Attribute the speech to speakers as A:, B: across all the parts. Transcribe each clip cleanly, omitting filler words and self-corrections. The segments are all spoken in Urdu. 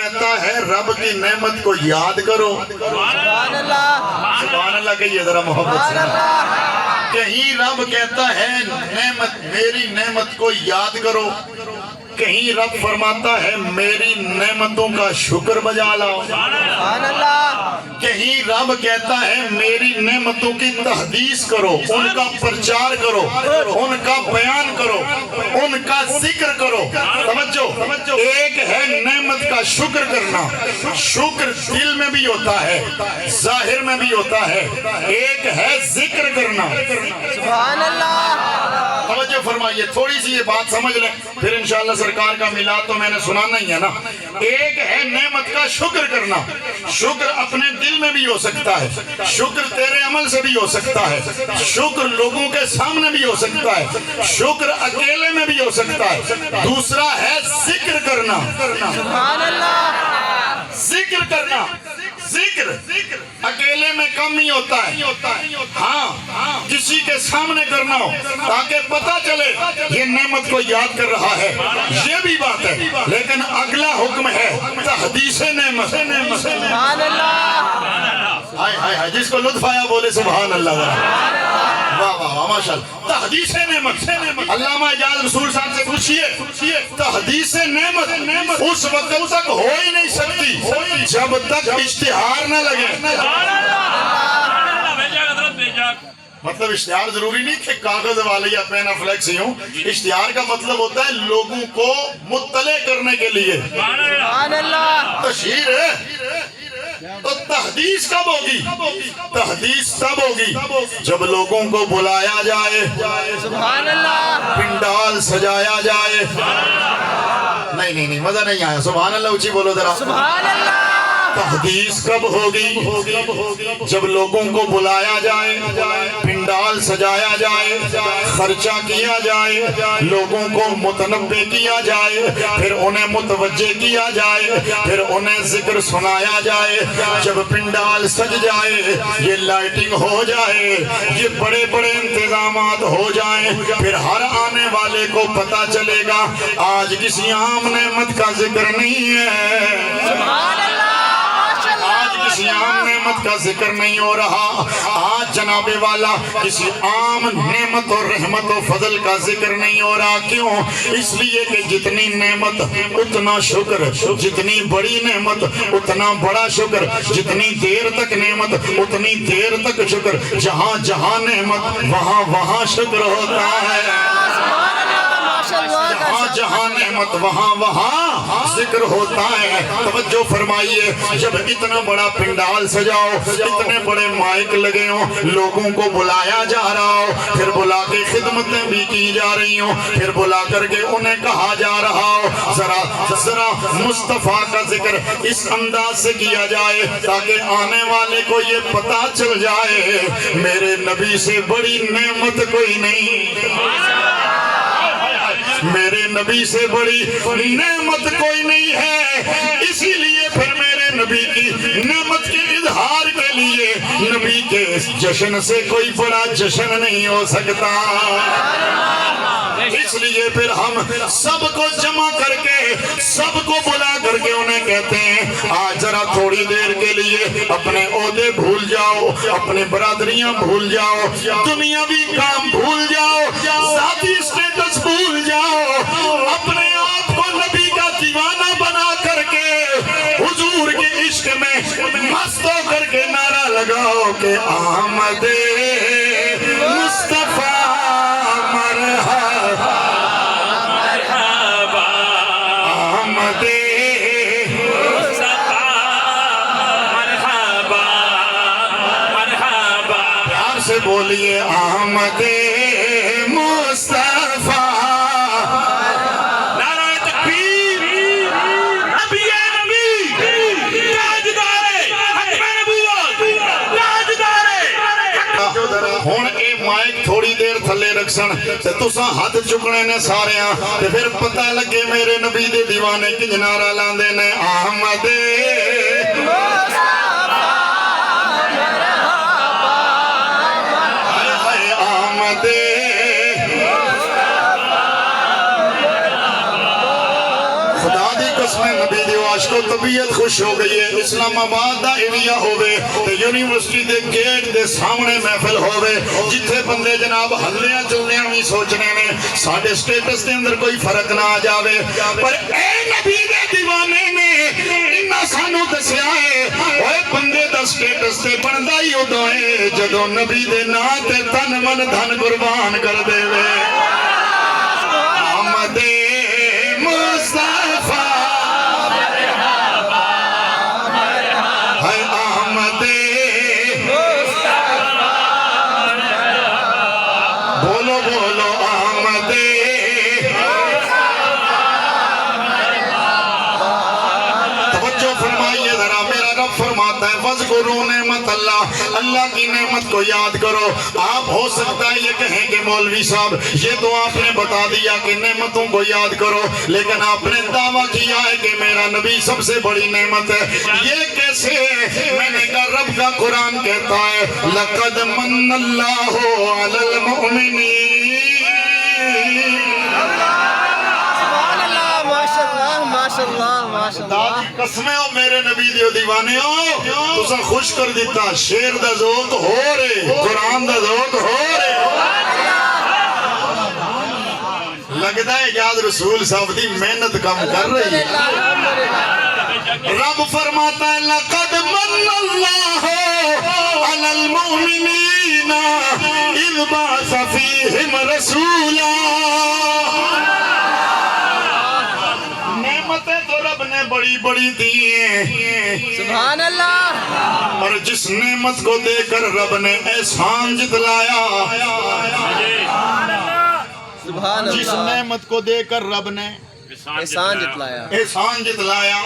A: کہتا ہے رب کی نعمت کو یاد کرو.
B: سبحان اللہ.
A: سبحان اللہ کہیے ذرا محبت سے. کہیں رب کہتا ہے نعمت میری نعمت کو یاد کرو, کہیں رب فرماتا ہے میری نعمتوں کا شکر بجا لاؤ.
B: سبحان اللہ.
A: کہیں رب کہتا ہے میری نعمتوں کی تحدیث کرو, ان کا پرچار کرو, ان کا بیان کرو, ان کا ذکر کرو. توجہ, ایک ہے نعمت کا شکر کرنا, شکر دل میں بھی ہوتا ہے ظاہر میں بھی ہوتا ہے. ایک ہے ذکر کرنا.
B: سبحان اللہ.
A: توجہ فرمائیے, تھوڑی سی یہ بات سمجھ لیں, پھر انشاءاللہ سرکار کا میلاد تو میں نے سنانا ہی ہے نا. ایک ہے نعمت کا شکر کرنا. شکر اپنے دل میں بھی ہو سکتا ہے, شکر تیرے عمل سے بھی ہو سکتا ہے, شکر لوگوں کے سامنے بھی ہو سکتا ہے, شکر اکیلے میں بھی ہو سکتا ہے. دوسرا ہے ذکر کرنا.
B: سبحان اللہ.
A: ذکر کرنا. ذکر اکیلے میں کم ہی ہوتا ہے, ہاں کسی کے سامنے کرنا ہو تاکہ پتہ چلے یہ نعمت کو یاد کر رہا ہے, یہ بھی بات ہے. لیکن اگلا حکم ہے تحدیث نعمت.
B: سبحان اللہ.
A: ہائے جس کو لطف آیا بولے سبحان اللہ. واہ واہ واہ ماشاءاللہ. تحدیث نعمت. علامہ اجاز رسول صاحب سے پوچھئے تحدیث نعمت اس وقت تک ہو ہی نہیں سکتی جب تک اشتہار نہ لگے. مطلب اشتہار ضروری نہیں کہ کاغذ والے یا پین فلیکس ہی ہوں. اشتہار کا مطلب ہوتا ہے لوگوں کو مطلع کرنے کے لیے.
B: سبحان اللہ.
A: تشہیر ہے. تو تحدیث کب ہوگی؟ تحدیث تب ہوگی جب لوگوں کو بلایا جائے,
B: سبحان اللہ.
A: پنڈال سجایا جائے. نہیں مزہ نہیں آیا. سبحان اللہ اونچی بولو ذرا.
B: سبحان اللہ.
A: تحدیث کب ہوگی؟ جب لوگوں کو بلایا جائے, پنڈال سجایا جائے, خرچہ کیا جائے, لوگوں کو متنبع کیا جائے, پھر انہیں متوجہ کیا جائے, پھر انہیں ذکر سنایا جائے. جب پنڈال سج جائے, یہ لائٹنگ ہو جائے, یہ بڑے بڑے انتظامات ہو جائیں, پھر ہر آنے والے کو پتا چلے گا آج کسی عام نعمت کا ذکر نہیں ہے.
B: سبحان اللہ.
A: کسی عام نعمت کا ذکر نہیں ہو رہا. آج جناب والا کسی عام نعمت اور رحمت و فضل کا ذکر نہیں ہو رہا. کیوں؟ اس لیے کہ جتنی نعمت اتنا شکر, جتنی بڑی نعمت اتنا بڑا شکر, جتنی دیر تک نعمت اتنی دیر تک شکر, جہاں جہاں نعمت وہاں وہاں شکر ہوتا ہے. جہاں جہاں نعمت وہاں وہاں ذکر ہوتا ہے. توجہ فرمائیے, جب اتنا بڑا پنڈال سجاؤ, اتنے بڑے مائک لگے ہوں, لوگوں کو بلایا جا رہا ہو, پھر بلا کے خدمتیں بھی کی جا رہی ہوں, پھر بلا کر کے انہیں کہا جا رہا ہو ذرا مصطفیٰ کا ذکر اس انداز سے کیا جائے تاکہ آنے والے کو یہ پتا چل جائے میرے نبی سے بڑی نعمت کوئی نہیں, میرے نبی سے بڑی نعمت کوئی نہیں ہے. اسی لیے پھر میرے نبی کی نعمت کے اظہار کے لیے نبی کے جشن سے کوئی بڑا جشن نہیں ہو سکتا. اس لیے پھر ہم سب کو جمع کر کے, سب کو بلا کر کے انہیں کہتے ہیں آج ذرا تھوڑی دیر کے لیے اپنے عہدے بھول جاؤ, اپنے برادریاں بھول جاؤ, دنیاوی کام بھول جاؤ, ذاتی اسٹیٹس بھول جاؤ, اپنے آپ کو نبی کا دیوانہ بنا کر کے حضور کے عشق میں مست ہو کر کے نعرہ لگاؤ کہ آمد مصطفیٰ مرحبا, آمد مصطفیٰ مرحبا, مرحبا. پیار سے بولیے آمد مصطفیٰ. ہون اے مائک تھوڑی دیر تھلے رکھسن تے تساں ہاتھ چکنے نے ساریاں تے پھر پتہ لگے میرے نبی دے دیوانے کنج نعرہ لاندے نے آمد آمد خدا دی قسم نبی دی عاشق کو طبیعت خوش ہو گئی ہے اسلام آباد دا ایریا ہوئے تے یونیورسٹی دے گیٹ دے سامنے محفل ہوئے جتھے بندے جناب ہلیاں چلنیاں بھی سوچنے نے ساڑھے سٹیٹس دے اندر کوئی فرق نہ آ جاوے پر اے نبی دے دیوانے نے انہا سانو دسیا ہے اوے بندے دا سٹیٹس تے بندہ ہی ادھو ہے جدو نبی دے ناتے تن من دھن قربان کر دے وے آمد مصطفیٰ ہے آمد بولو بولو آمد توجہ فرمائیے ذرا میرا رب فرماتا ہے وَذْكُرُوا نعمت اللہ کی نعمت کو یاد کرو آپ ہو سکتا ہے یہ کہیں کہ مولوی صاحب یہ تو آپ نے بتا دیا کہ نعمتوں کو یاد کرو لیکن آپ نے دعویٰ کیا ہے کہ میرا نبی سب سے بڑی نعمت ہے یہ کیسے میں نے کہا رب کا قرآن کہتا ہے لَقَدْ مَنَّ اللَّهُ عَلَى الْمُؤْمِنِينَ
B: سبحان اللہ ماشاءاللہ ماشاءاللہ ماشاءاللہ
A: دادی قسمیں ہو میرے نبی دیو دیوانے ہو تسا خوش کر دیتا شیر دا ذوق ہو رہے قرآن دا ذوق ہو رہے لگتا ہے یاد رسول صاحب دی محنت کم کر رہی ہے رب فرماتا ہے لَقَدْ مَنَّ اللَّهُ عَلَى الْمُؤْمِنِينَ إِذْ بَعَثَ فِيهِمْ رَسُولًا نعمتیں تو رب نے بڑی بڑی دی ہیں
B: سبحان اللہ
A: اور جس نعمت کو دے کر رب نے احسان جتلایا
B: سبحان
A: جس
B: اللہ
A: نعمت کو دے کر رب نے
B: احسان جتلایا
A: احسان جتلایا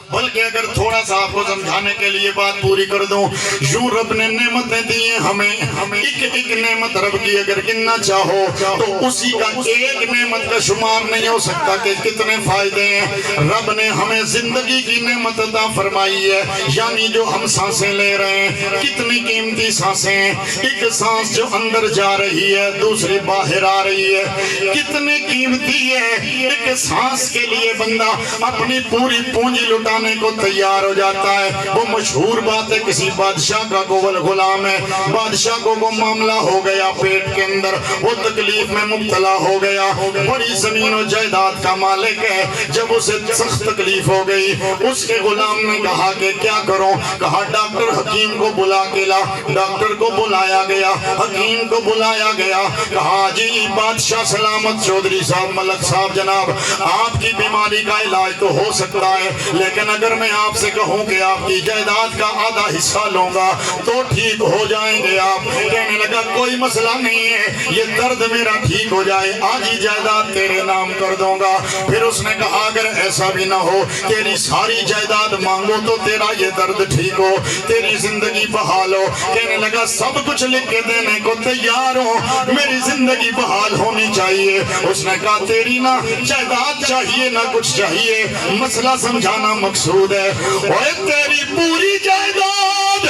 A: بلکہ اگر تھوڑا سا آپ کو سمجھانے کے لیے بات پوری کر دوں یوں رب نے نعمتیں دی ہیں ہمیں ایک نعمت رب کی اگر گننا چاہو تو اسی کا ایک نعمت کا شمار نہیں ہو سکتا کہ کتنے فائدے ہیں رب نے ہمیں زندگی کی نعمت عطا فرمائی ہے یعنی جو ہم سانسیں لے رہے ہیں کتنی قیمتی سانسیں ہیں ایک سانس جو اندر جا رہی ہے دوسری باہر آ رہی ہے کتنی قیمتی ہے ایک سانس کے لیے بندہ اپنی پوری پونجی لٹانے کو تیار ہو جاتا ہے وہ مشہور بات ہے کسی بادشاہ کا گوبل غلام ہے بادشاہ کو وہ معاملہ ہو گیا پیٹ کے اندر وہ تکلیف میں مبتلا ہو گیا بڑی زمین و جائیداد کا مالک ہے جب اسے سخت تکلیف ہو گئی اس کے غلام نے کہا کہ کیا کروں کہا ڈاکٹر حکیم کو بلا کے لا ڈاکٹر کو بلایا گیا حکیم کو بلایا گیا کہا جی بادشاہ سلامت چودھری صاحب ملک صاحب جناب آپ کی بیماری کا علاج تو ہو سکتا ہے لیکن اگر میں آپ سے کہوں کہ آپ کی جائیداد کا آدھا حصہ لوں گا تو ٹھیک ہو جائیں گے آپ کہنے لگا کوئی مسئلہ نہیں ہے یہ درد میرا ٹھیک ہو جائے آج ہی جائیداد تیرے نام کر دوں گا پھر اس نے کہا اگر ایسا بھی نہ ہو تیری ساری جائیداد مانگو تو تیرا یہ درد ٹھیک ہو تیری زندگی بحال ہو کہنے لگا سب کچھ لکھ کے دینے کو تیار ہوں میری زندگی بحال ہونی چاہیے اس نے کہا تیری نہ جائیداد چاہیے نہ کچھ چاہیے مسئلہ سمجھانا مقصود ہے اوے تیری پوری جائیداد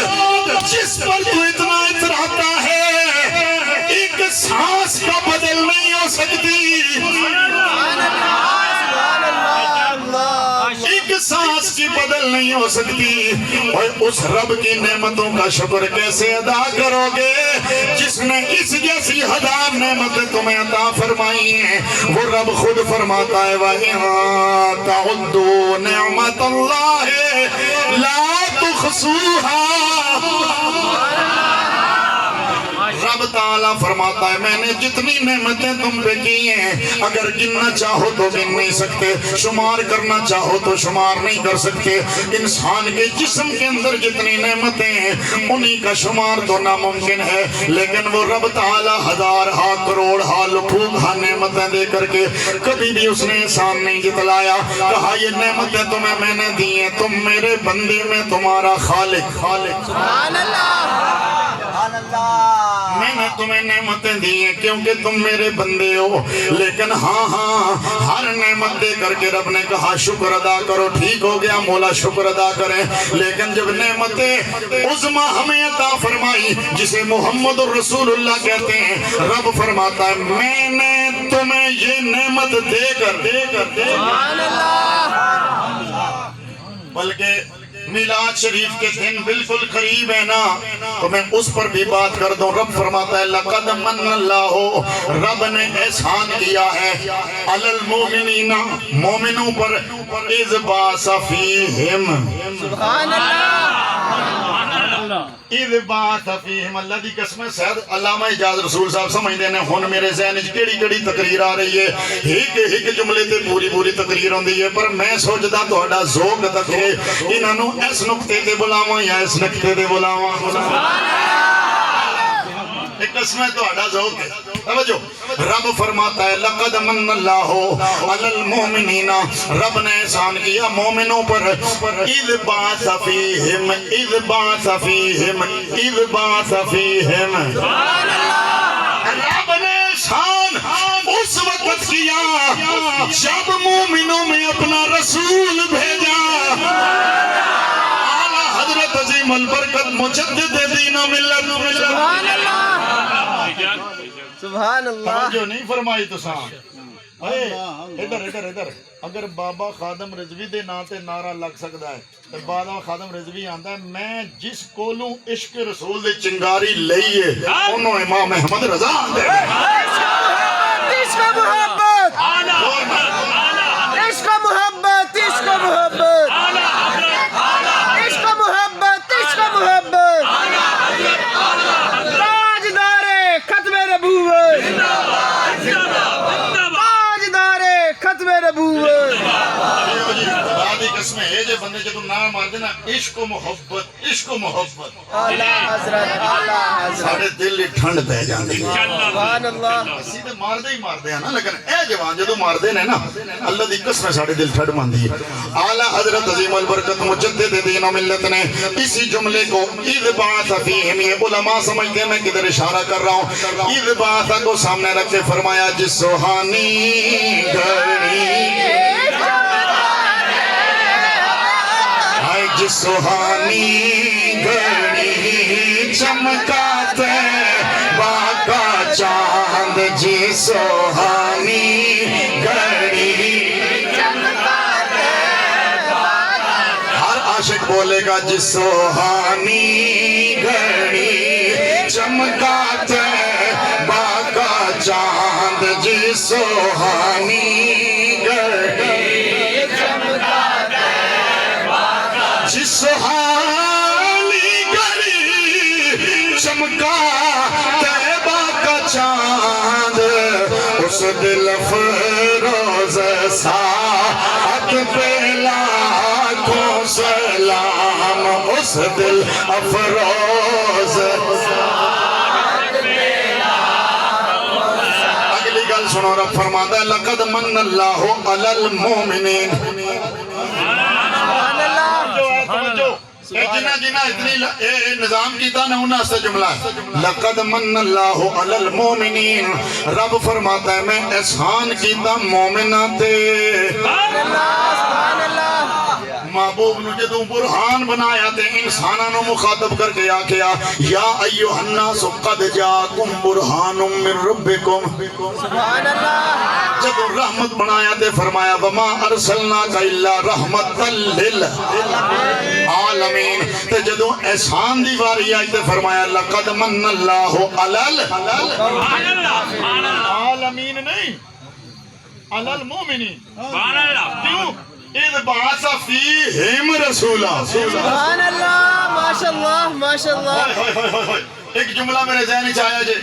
A: جس پر تو اتنا اتراتا ہے ایک سانس کا بدل نہیں ہو سکتی ایک سانس کی بدل نہیں ہو سکتی اور اس رب کی نعمتوں کا شکر کیسے ادا کرو گے جس نے اس جیسی ہزار نعمتیں تمہیں عطا فرمائی ہیں وہ رب خود فرماتا ہے وَإِن تَعُدُّوا نِعْمَةَ اللَّهِ لَا تُحْصُوهَا رب تعالیٰ فرماتا ہے میں نے جتنی نعمتیں تم پہ کی ہیں اگر گننا چاہو تو گن نہیں سکتے شمار کرنا چاہو تو شمار نہیں کر سکتے انسان کے جسم کے اندر جتنی نعمتیں ہیں انہی کا شمار تو ناممکن ہے لیکن وہ رب تعالیٰ ہزار ہا کروڑ ہا لکھوں ہا نعمتیں دے کر کے کبھی بھی اس نے انسان نہیں جتلایا کہا یہ نعمتیں تمہیں میں نے دی ہیں تم میرے بندے میں تمہارا خالق
B: سبحان اللہ سبحان اللہ
A: میں نے تمہیں نعمتیں دی ہیں کیونکہ تم میرے بندے ہو لیکن ہاں ہر نعمت دے کر کے رب نے کہا شکر ادا کرو ٹھیک ہو گیا مولا شکر ادا کریں لیکن جب نعمتیں عظمہ ہمیں عطا فرمائی جسے محمد الرسول اللہ کہتے ہیں رب فرماتا ہے میں نے تمہیں یہ نعمت دے کر
B: سبحان اللہ
A: بلکہ میلاد شریف کے دن بالکل قریب ہے نا، تو میں اس پر بھی بات کر دوں۔ رب فرماتا ہے لَقَدْ مَنَّ اللَّهُ، رب نے احسان کیا ہے عَلَى الْمُؤْمِنِينَ، مومنوں پر، اِذْ بَعَثَ فِيهِمْ،
B: سبحان اللہ،
A: اِذْ بَعَثَ فِيهِمْ۔ اللہ دی قسم ہے، شاید علامہ اجاز رسول صاحب سمجھتے ہیں ہن میرے ذہن وچ کیڑی کیڑی تقریر آ رہی ہے، ایک جملے تے پوری تقریر ہوندی ہے، پر میں سوچدا تہاڈا ذوق تکے انہاں نوں اس نقطے تے بلاواں یا اس نقطے تے بلاواں۔ ایک قسم ہے تہاڈا ذوق ہے، توجہ۔ رب فرماتا ہے لقد من اللہ علی المؤمنین، رب نے احسان کیا مومنوں پر، اذ بعث فیہم، اذ بعث فیہم، اذ بعث فیہم۔ رب نے احسان اس وقت کیا جب مومنوں میں اپنا رسول بھیجا، اعلیٰ حضرت عظیم البرکت مجدد دین و ملت۔
B: سبحان اللہ، سبحان اللہ،
A: جو نہیں فرمائی تو سان ادھر اگر بابا خادم رضوی دے نا تے نعرہ لگ سکتا ہے تو بابا خادم رضوی آندا ہے میں جس کولوں عشق رسول دے چنگاری لئیے انہوں امام احمد رضا آندے
B: عشق محبت، عشق محبت، عشق محبت، عشق محبت، عشق محبت، تاجدار ختم نبوت، تاجدار ختم نبوت۔
A: خدا قسمیں ہے جو بندے جب نام مار دینا عشق و محبت، عشق و محبت،
B: اعلیٰ حضرت، اعلیٰ حضرت،
A: سارے دل ہی ٹھنڈ پہ جاندی ہے۔
B: سبحان اللہ،
A: اسی تے مار دے ہیں نا، لیکن اے جوان جدو مار دے نا اللہ دی قسم ساڑھے دل ٹھڑ ماندی ہے۔ اعلیٰ حضرت عظیم البرکت مجدد دین و ملت نے اسی جملے کو اذ بعث فیہم، یہ علماء سمجھتے ہیں میں کدھر اشارہ کر رہا ہوں، اذ بعث کو سامنے رکھ کے فرمایا جس سوہانی گھڑی، آئے جس سوہانی گھڑی چمکاتے باقا چاند، جی سوہانی گھڑی، ہر عاشق بولے گا جس سوہانی گھڑی چمکاتے باقا چاند، جی سوہانی گھڑی، جس سوہانی گھڑی چمکا طیبہ کا چاند، اس دل افروز ساعت پہ لاکھوں سلام، اس دل افروز۔ اگلی گل سنو، رب فرماتا ہے لقد من اللہ علی المؤمنین۔ جنہ اتنی نظام کیتا نہ انہاں سے جملہ ہے لقد من اللہ علی المؤمنین، رب فرماتا ہے میں احسان کیتا مومنہ تے۔ محبوب نے جدوں برہان بنایا تے انساناں نو مخاطب کر کے آکھیا یا ایھا الناس قد جاءکم برہان من ربکم،
B: سبحان اللہ،
A: جدوں رحمت بنایا تے فرمایا وما ارسلناک الا رحمتا للعالمین، تے جدوں احسان دی واری آئی تے فرمایا لقد من اللہ علی العالمین، نہیں علی المؤمنین، کیوں؟ اذ بعث فیہم رسولا۔
B: سبحان اللہ، ماشاءاللہ، ماشاءاللہ۔
A: ایک جملہ میرے ذہن وچ آیا جے،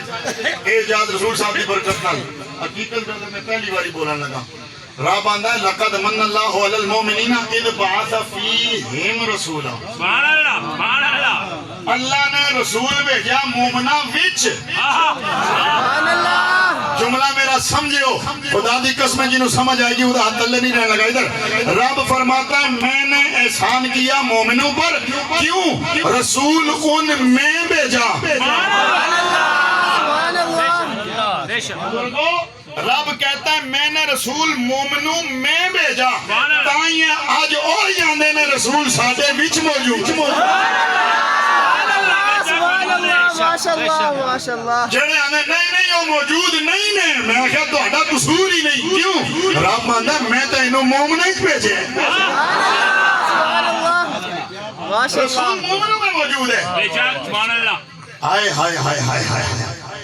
A: اعجاز رسول صاحب دی برکت نال حقیقت میں پہلی باری بولن لگا۔ رب آندا ہے لقد من اللہ علی المؤمنین اذ بعث فیہم رسولا۔
C: سبحان اللہ، سبحان اللہ۔
A: اللہ نے رسول بھیجا مومناں وچ۔
B: سبحان اللہ،
A: جملہ میرا سمجھو، خدا دی قسم جنہوں سمجھ آئے گی وہ ہاتھ تلے نہیں رہنے لگا۔ ادھر رب فرماتا ہے میں نے احسان کیا مومنوں پر، کیوں؟ رسول ان میں بھیجا۔
B: سبحان اللہ،
A: رب کہتا ہے میں نے رسول مومنوں میں بھیجا، تائیں آج اور جاندے نے رسول ساڈے وچ موجود۔
B: ماشاءاللہ، ماشاءاللہ،
A: جڑے آنے نہیں وہ موجود نہیں نے، میں کہا تو ہڈا قصور ہی نہیں، کیوں؟ رب آندہ میں تو انہوں مومنہ ہی بھیجے۔
B: سبحان اللہ، ماشاء
A: رسول
B: اللہ
A: مومنوں میں موجود ہے
C: بے شک سبحان اللہ
A: ہائے ہائے ہائے ہائے ہائے ہائے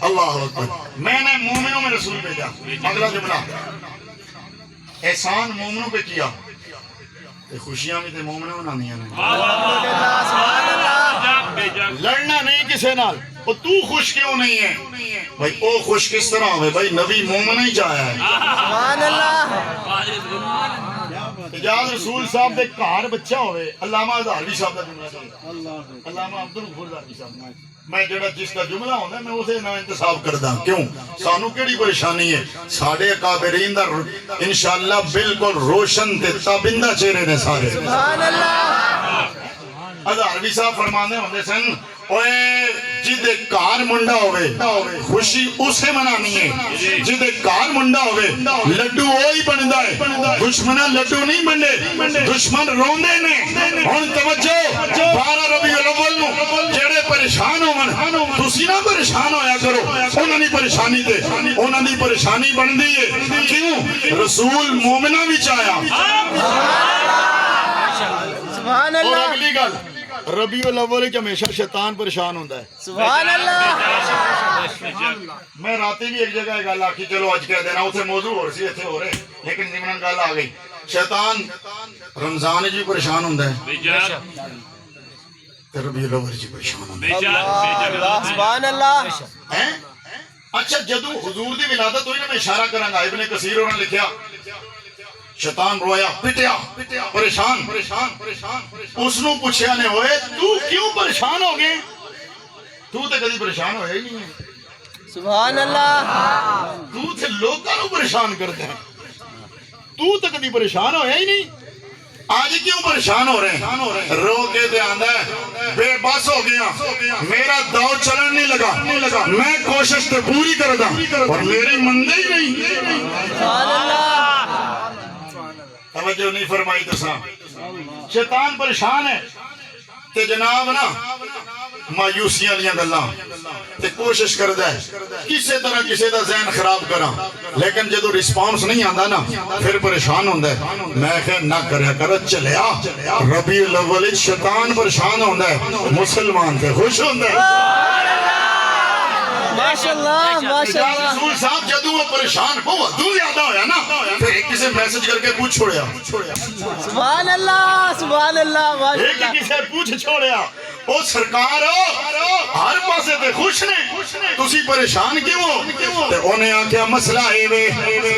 A: اللہ اکبر میں نے مومنوں میں رسول بھیجا اگلا جملہ احسان مومنوں پہ کیا تے خوشیاں بھی تے مومنوں بنانیاں نے
B: سبحان اللہ
C: بے شک
A: لڑنا نہیں کسے نال وہ تو خوش کیوں نہیں ہے بھائی او خوش کس طرح ہوئے بھائی نبی مومن ہی چاہیا ہے
B: سبحان اللہ
A: اجاز رسول صاحب دے گھر بچہ ہوئے علامہ ادھاروی صاحب دا جملہ ہے علامہ عبدالغفور ادھاروی صاحب میں جڑا جس کا جملہ ہوتا ہے میں اسے نہ انتصاب کردا کیوں سانو کیڑی پریشانی ہے ساڈے اکابرین دا انشاءاللہ بالکل روشن تے تابندہ چہرے نے سارے
B: سبحان اللہ
A: ادھاروی صاحب فرمانے ہوندے سن اوے جدے کار منڈا ہوئے خوشی اسے منانی ہے جدے کار منڈا ہوئے لڈو وہی بندا ہے دشمنہ لڈو نہیں بنڈے دشمن روندے نے ہن توجہ 12 ربیع الاول نو جڑے پریشان ہون تسی نہ پریشان ہویا کرو انہاں دی پریشانی تے انہاں دی پریشانی بندی ہے کیوں رسول مومناں وچ آیا
B: سبحان
A: اور
B: اللہ
A: اگلی گل ربیع الاول وچ ہمیشہ شیطان پریشان ہوندا ہے
B: سبحان اللہ
A: میں راتی بھی ایک جگہ گل آکی چلو اج کہہ دینا اتنے موضوع ہو سی اتنے ہو رہے لیکن ضمن گل آ گئی شیطان رمضان جی پریشان ہوندا ہے
C: بے شک
A: تے ربیع الاول جی پریشان ہوندا
C: بے شک
B: اللہ سبحان اللہ
A: ہے ہیں اچھا جدوں حضور دی ولادت ہوئی نا میں اشارہ کراں گا ابن کثیر اور نے لکھیا شیطان رویا پٹیا پریشان اس نو پوچھیا نے ہوئے تو کیوں پریشان ہو گئے تو تے کدی پریشان ہویا ہی نہیں ہے
B: سبحان اللہ
A: تو تے لوگاں نو پریشان کرتے ہیں تو تے کدی پریشان ہویا ہی نہیں آج کیوں پریشان ہو رہے ہیں رو کے دے آندا ہے بے بس ہو گیا میرا داؤ چلن نہیں لگا میں کوشش تے پوری کردا اور میری مندے ہی نہیں
B: سبحان اللہ
A: توجہ نہیں فرمائی تساں شیطان پریشان ہے تے جناب نا مایوسیاں لیاں گلاں تے کوشش کردا ہے کسے طرح کسے دا ذہن خراب کراں لیکن جدو رسپانس نہیں آندا نا پھر پریشان ہوندا ہے میں کہ نہ کریا کر چلیا ربیع الاول وچ شیطان پریشان ہوندا ہے مسلمان تے خوش ہوندا ہے
B: ماشاءاللہ ماشاءاللہ
A: رسول صاحب جدو وہ پریشان بہت دور زیادہ ہویا نا پھر ایک کسے میسج کر کے پوچھ چھوڑیا
B: سبحان اللہ
A: ایک کسے پوچھ چھوڑیا او سرکار ہر پاسے تے خوش نے تسی پریشان کیوں ہو تے انہیں آکھیا مسئلہ اے وے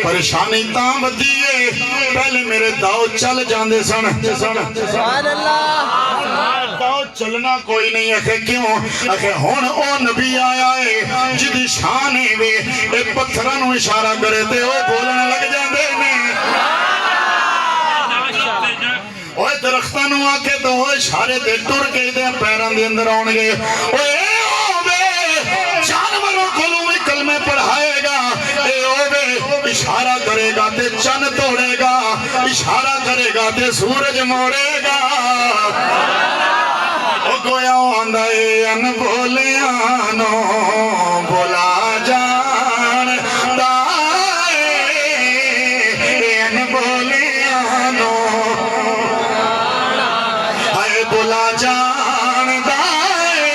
A: پریشانی تاں ودی ہے پہلے میرے داؤ چل جاندے سن
B: سبحان اللہ
A: داؤ چلنا کوئی نہیں آکھے کیوں آکھے ہن او نبی آیا ہے جدی شان ہے وے اے پتھراں نو اشارہ کرے تے او بولن لگ جاندے نے اوے درختاں نو آکے تو وہ اشارے تے ٹر کے دے پیراں دے اندر آن گے اوے جانوروں کولوں بھی کلمے پڑھائے گا اے اوے اشارہ کرے گا تے چن توڑے گا اشارہ کرے گا تے سورج موڑے گا او گویا آندا اے ان بولیاں نو بولا جان دا اے ان بولیاں نو بولا جان دائے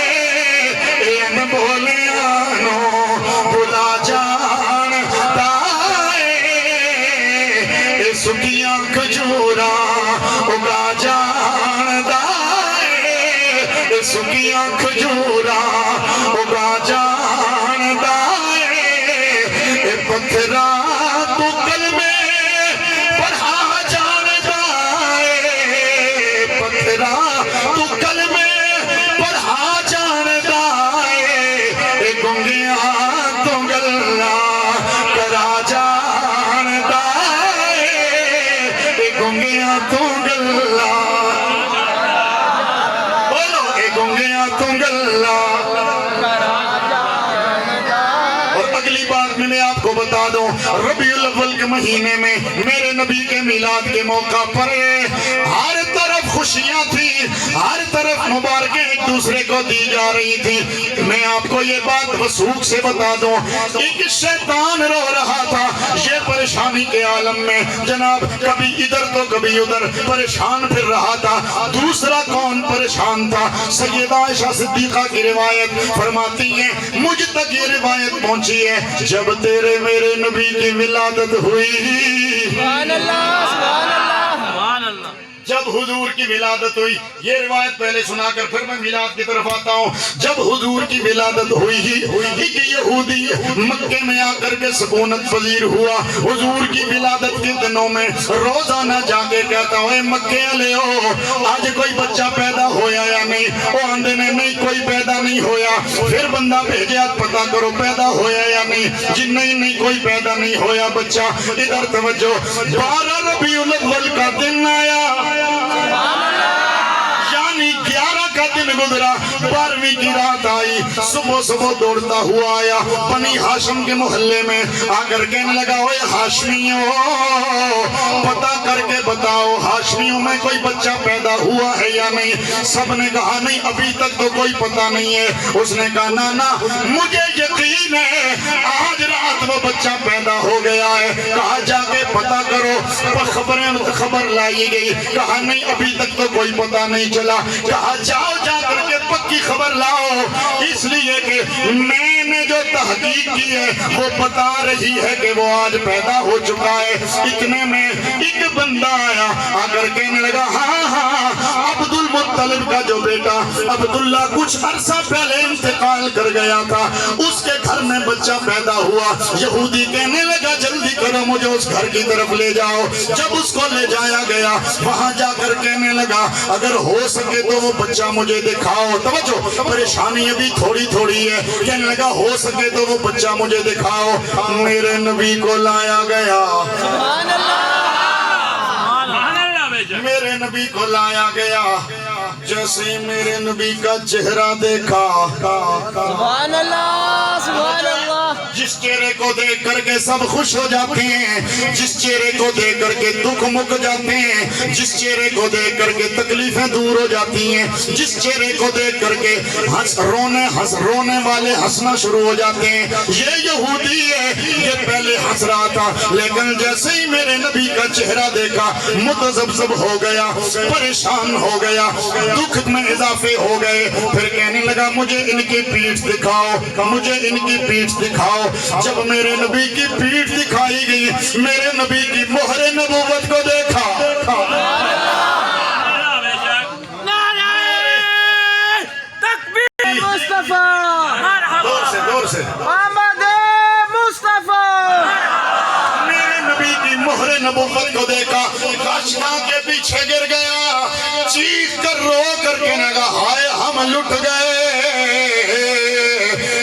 A: این بولیاں نو بولا جان دائے اے سکیاں کھجوراں اگا جان دائے اے سکیاں کھجوراں اگا جان دائے اے پتھراں تو کلمے پڑھا جان دائے پتھراں تو کلمے پڑھا جاندا ہے اے گنگیاں تو گلاں کرا جاندا ہے اے گنگیاں تو گلاں بولو اے گنگیاں تو گلاں اور اگلی بات میں آپ کو بتا دوں ربیع الاول کے مہینے میں میرے نبی کے میلاد کے موقع پر ہر طرف خوشیاں تھی ہر طرف مبارکیں ایک دوسرے کو دی جا رہی تھی میں آپ کو یہ بات وثوق سے بتا دوں ایک شیطان رو رہا تھا یہ پریشانی کے عالم میں جناب کبھی ادھر تو کبھی ادھر پریشان پھر رہا تھا دوسرا کون پریشان تھا. سیدہ عائشہ صدیقہ کی روایت فرماتی ہیں مجھ تک یہ روایت پہنچی ہے جب تیرے میرے نبی کی ولادت ہوئی.
B: سبحان اللہ سبحان اللہ
C: سبحان اللہ.
A: جب حضور کی ولادت ہوئی, یہ روایت پہلے سنا کر پھر میں میلاد کی طرف آتا ہوں. جب حضور کی ولادت ہوئی ایک یہودی مکے میں آ کر کے سکونت پذیر ہوا. حضور کی ولادت کے دنوں میں روزانہ جا کے کہتا ہوں اے مکے والے ہو آج کوئی بچہ پیدا ہویا یا نہیں؟ وہ آندے نے نہیں کوئی پیدا نہیں ہویا. پھر بندہ بھیجے آج پتا کرو پیدا ہویا یا نہیں؟ جی نہیں کوئی پیدا نہیں ہویا بچہ. ادھر توجہ, 12 ربیع الاول کا دن آیا یعنی 11 کا دن گزرا, 12ویں کی رات آئی. صبح دوڑتا ہوا آیا بنی ہاشم کے محلے میں آ کر کہنے لگا اوے ہاشمیوں پتا کر کے بتاؤ ہاشمیوں میں کوئی بچہ پیدا ہوا ہے یا نہیں؟ سب نے کہا نہیں ابھی تک تو کوئی پتا نہیں ہے. اس نے کہا نانا مجھے یقین ہے آج رات وہ بچہ پیدا ہو گیا ہے. کہا جا کے پتا کرو. خبر لائی گئی. کہا نہیں ابھی تک تو کوئی پتا نہیں چلا. کہا جاؤ جا کر کے پکی خبر لاؤ اس لیے کہ میں نے جو تحقیق کی ہے وہ بتا رہی ہے کہ وہ آج پیدا ہو چکا ہے. اتنے میں ایک بندہ آیا آ کر کہنے لگا ہاں عبد المطلب کا جو بیٹا عبداللہ کچھ عرصہ پہلے انتقال کر گیا تھا اس کے گھر میں بچہ پیدا ہوا. یہودی کہنے لگا جلدی کرو مجھے اس گھر کی طرف لے جاؤ. جب اس کو لے جایا گیا وہاں جا کر کہنے لگا اگر ہو سکے تو وہ بچہ مجھے دکھاؤ. توجہ پریشانی ابھی تھوڑی ہے. کہنے لگا ہو سکے تو وہ بچہ مجھے دکھاؤ. میرے نبی کو لایا گیا.
B: سبحان اللہ
C: سبحان اللہ بے شک.
A: میرے نبی کو لایا گیا. جیسے میرے نبی کا چہرہ دیکھا
B: سبحان اللہ سبحان اللہ
A: جس چہرے کو دیکھ کر کے سب خوش ہو جاتے ہیں, جس چہرے کو دیکھ کر کے دکھ مک جاتے ہیں, جس چہرے کو دیکھ کر کے تکلیفیں دور ہو جاتی ہیں, جس چہرے کو دیکھ کر کے رونے والے ہنسنا شروع ہو جاتے ہیں. یہ یہودی ہے یہ پہلے ہنس رہا تھا لیکن جیسے ہی میرے نبی کا چہرہ دیکھا متذبذب ہو گیا, پریشان ہو گیا, دکھ میں اضافے ہو گئے. پھر کہنے لگا مجھے ان کی پیٹھ دکھاؤ, مجھے ان کی پیٹھ دکھاؤ. جب میرے نبی کی پیٹھ دکھائی گئی میرے نبی کی مہر نبوت کو دیکھا.
C: اللہ بے شک. نعرہ تکبیر.
B: مصطفیٰ
A: دور سے
B: محمد مصطفیٰ
A: میرے نبی کی مہر نبوت کو دیکھا. کاشنا کے پیچھے گر گیا, چیخ کر رو کر کہنے لگا ہائے ہم لٹ گئے.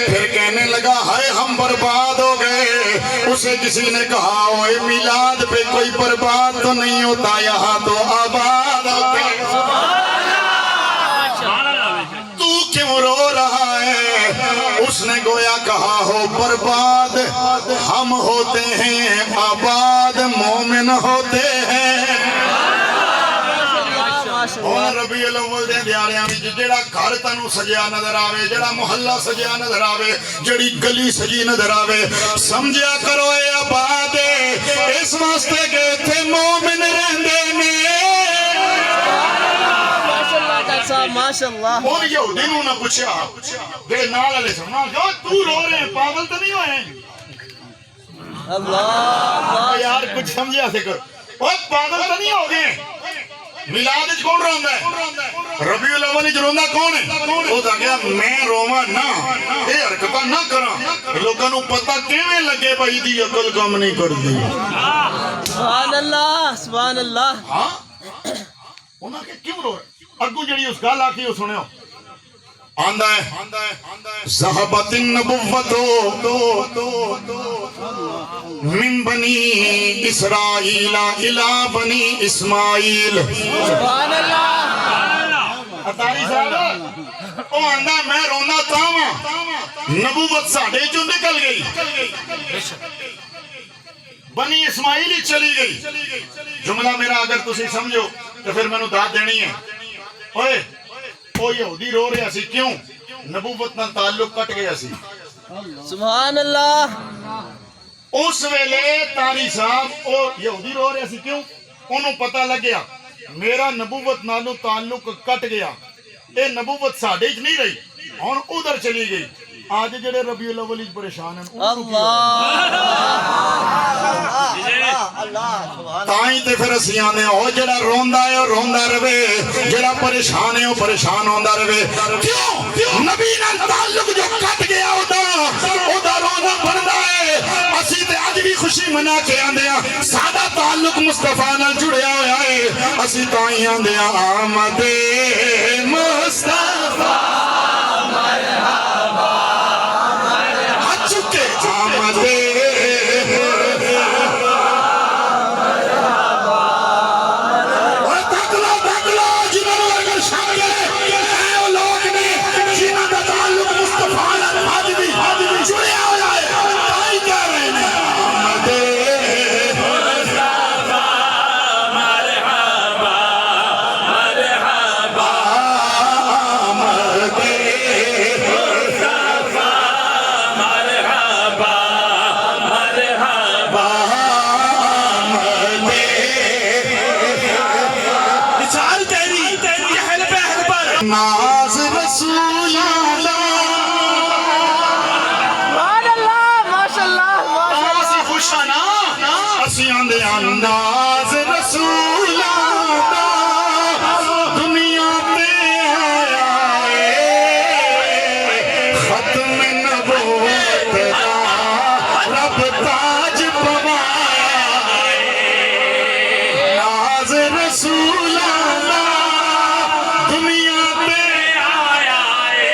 A: پھر کہنے لگا ہائے ہم برباد ہو گئے. اسے کسی نے کہا اوے میلاد پہ کوئی برباد تو نہیں ہوتا, یہاں تو آباد ہوتے ہیں.
C: سبحان اللہ بے شک.
A: تو کیوں رو رہا ہے؟ اس نے گویا کہا ہو برباد ہم ہوتے ہیں, آباد مومن ہوتے ہیں. اور ربیع الاول دے دیاریاں وچ جڑا گھر تانوں سجیا نظر آوے, جڑا محلہ سجیا نظر آوے, جڑی گلی سجی نظر آوے, سمجھیا کرو اے آباد اس واسطے کہ ایتھے مومن رہندے نے.
B: ماشاءاللہ ڈاکٹر صاحب ماشاءاللہ.
A: اور یہودی نوں نہ پوچھیا جڑے نال والے سن جو تو رو رہے ہیں پاگل تو نہیں ہوئے
B: اللہ
A: یار کچھ سمجھیا سے کر. اوہ پاگل تو نہیں ہو گئے. میلاد وچ کون روندا ہے؟ ربیع الاول وچ روندا کون ہے؟ او تا کہیا میں روواں نہ, اے حرکتاں نہ کراں. لوکاں نوں پتہ کیویں لگے بھائی دی عقل کم نہیں کردی.
B: سبحان اللہ سبحان اللہ.
A: ہاں انہاں کہ کیوں رو رہے؟ اگوں جڑی اس گل آکھی او سنیو. آندا ہے ذہبت النبوۃ من بنی اسرائیل الی بنی اسماعیل.
B: سبحان اللہ
A: اتاری صاحب او آندا میں رونا تاواں نبوت ساڈے چوں نکل گئی, بنی اسماعیل ہی چلی گئی. جملہ میرا اگر تسی سمجھو تو پھر مینوں داد دینی ہے. اوئے او یہودی رو رہا سی کیوں؟ نبوت نال تعلق کٹ گیا سی.
B: سبحان اللہ.
A: اس ویلے تاری صاحب او یہودی رو رہا سی کیوں؟ انہوں پتہ لگ گیا میرا نبوت نالوں تعلق کٹ گیا. یہ نبوت ساڈے چ نہیں رہی ہن ادھر چلی گئی آج جڑے ربیع الاول وچ پریشان ہیں تائیں تے پھر اسی آنے او جڑا روندا ہے او روندا رہے جڑا پریشان ہے او پریشان ہوندا رہے کیوں نبی نال تعلق جو کٹ گیا اودا رونا بندا ہے اسی تے اج بھی خوشی منا کے آندے ہاں ساڈا تعلق مصطفیٰ نال جڑیا ہویا ہے اسی تائیں آندے ہاں آمد مصطفیٰ ناز رسول اسی آندے ناز رسول دنیا تے آیا ہے ختم نبوت رب تاج پوایا ہے ناز رسول دنیا تے آیا ہے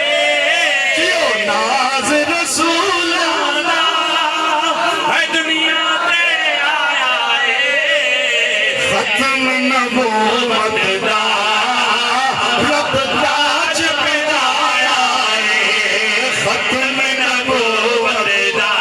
A: کیوں ناز رسول ختم نبوت دا رب تاج پہنایا ہے ختم نبوت دا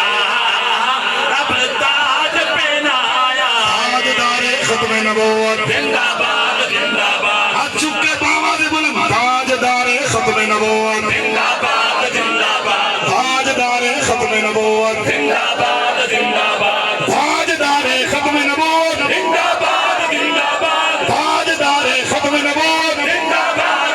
A: رب تاج پہنایا تاجدار ختم نبوت زندہ باد زندہ باد ہاتھ چکے باوا دے بلند تاجدار ختم نبوت زندہ باد زندہ باد تاجدار ختم نبوت زندہ باد زندہ باد تاجدار ختم نبوت زندہ باد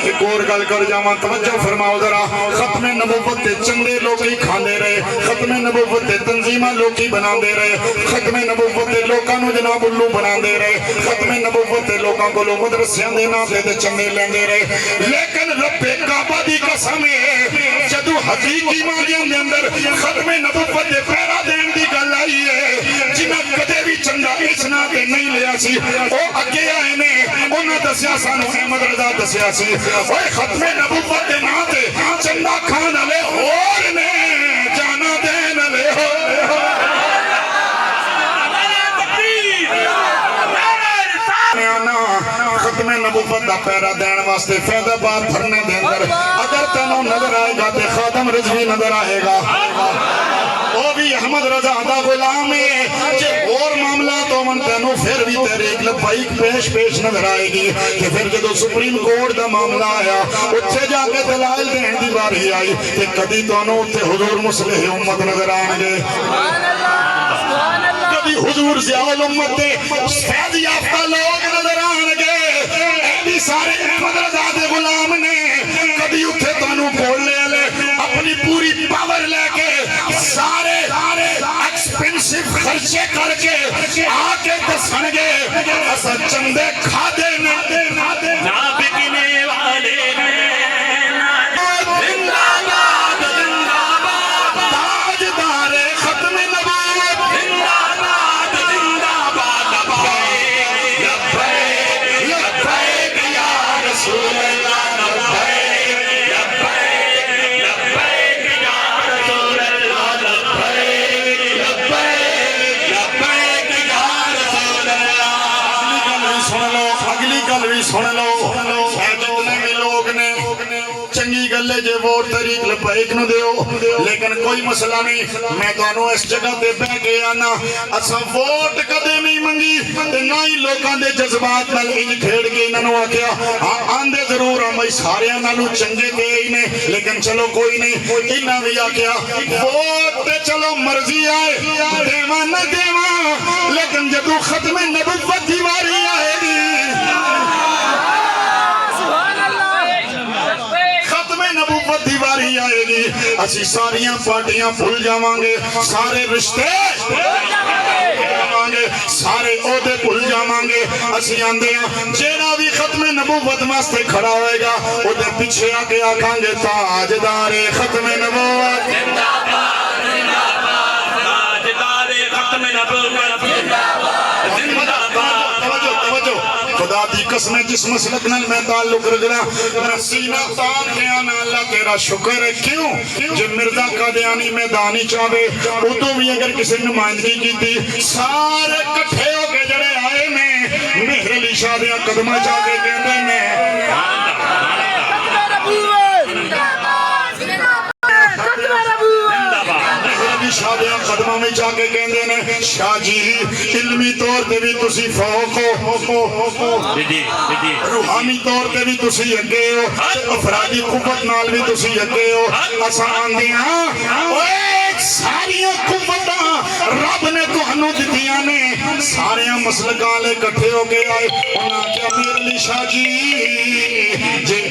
A: ایک اور گل کر جاواں توجہ فرماؤ ذرا ختم نبوت تے چندے لوگ ہی کھاندے رہے ختم نبوت تے تنظیماں لوگ ہی بناندے رہے ختم نبوت تے لوکاں نو جناب الو بناندے رہے ختم نبوت تے لوکاں کولوں مدرسیاں دے نام تے چندے لیندے رہے لیکن رب کعبہ دی قسم ہے جدوں حقیقی معنیاں دے اندر ختم نبوت تے پہرا دین دی گل آئی ہے جنہاں کدے بھی چندہ اس نا تے نہیں لیا سی او اگے آئے نے انہاں دسیا سانو احمد رضا دسیا سی اوے ختم نبوت دے نا تے چندہ کھان والے اور نے جانا دین والے ہو ختم نبوت دا پیرا دین واسطے فیض آباد بھرنے دے اندر اگر تینوں نظر آئے گا تے خادم رضوی نظر آئے گا وہ بھی احمد رضا دا غلام ہے کہ اور معاملات من تینوں پھر بھی تحریک لبیک پیش نظر آئے گی کہ پھر جدو سپریم کورٹ دا معاملہ آیا اتھے جا کے دلائل دین دی باری آئی کہ کدی تونوں اتھے حضور مصلح امت نظر آنگے کبھی حضور ضیاء الامت دے فیض یافتہ لوگ نظر آنگے ایڈی سارے احمد رضا دے غلام نے کبھی اتھے تانوں بولنے لے اپنی پوری پاور لے کے سارے ایکسپینسیو خرچے کر کے آکے دسنگے ایسا چندے کھا دینے نہ بکنے والے سن لو جتنے بھی لوگ نے چنگی گلے جے ووٹ طریق لبیک نو دیو لیکن کوئی مسئلہ نہیں میں تو اس جگہ تے بہ کے آنا اسا ووٹ کدے نہیں منگی نہ ہی لوکاں دے جذبات نال انج کھیڑ کے انہاں نو آکھیا آندے ضرور ہم سارے نالوں چنگے تے ہی نے لیکن چلو کوئی نہیں انہاں بھی آکھیا ووٹ تے چلو مرضی آئے دیواں نہ دیواں لیکن جدوں ختم نبوت دی واری آئے گی قیامت دی واری آئے گی اسی ساریاں پارٹیاں بھول جاواں گے سارے رشتے جاواں گے سارے عہدے بھول جاواں گے اسی آندے ہاں جیڑا بھی ختم نبوت واسطے کھڑا ہوئے گا او دے پیچھے آ کے آکھاں گے تاجدار ختم نبوت
C: تاجدار ختم نبوت زندہ باد
A: توجہ خدا دی قسم جس مسلک نال میں تعلق رکھنا میں سینہ تان کے آنا اللہ تیرا شکر ہے کیوں جب مرزا قادیانی میدانی چاہے ادو بھی اگر کسی نمائندگی کی تھی سارے کٹھے ہو کے جڑے آئے میں مہر علی شاہ دیاں قدمہ جا کے کہتے میں شادیاں قدمہ میں جا کے کہندے نے شاہ جی علمی طور تے بھی تسی فوق ہو روحانی طور تے بھی تسی اگے ہو افرادی قوت نال بھی تسی اگے ہو اساں آندے ہاں اوے ساریاں قوتاں رب نے تہانوں دتیاں نے ساریاں مسلکاں لے کٹھے ہو کے آئے انہاں کیا امیر علی شاہ جی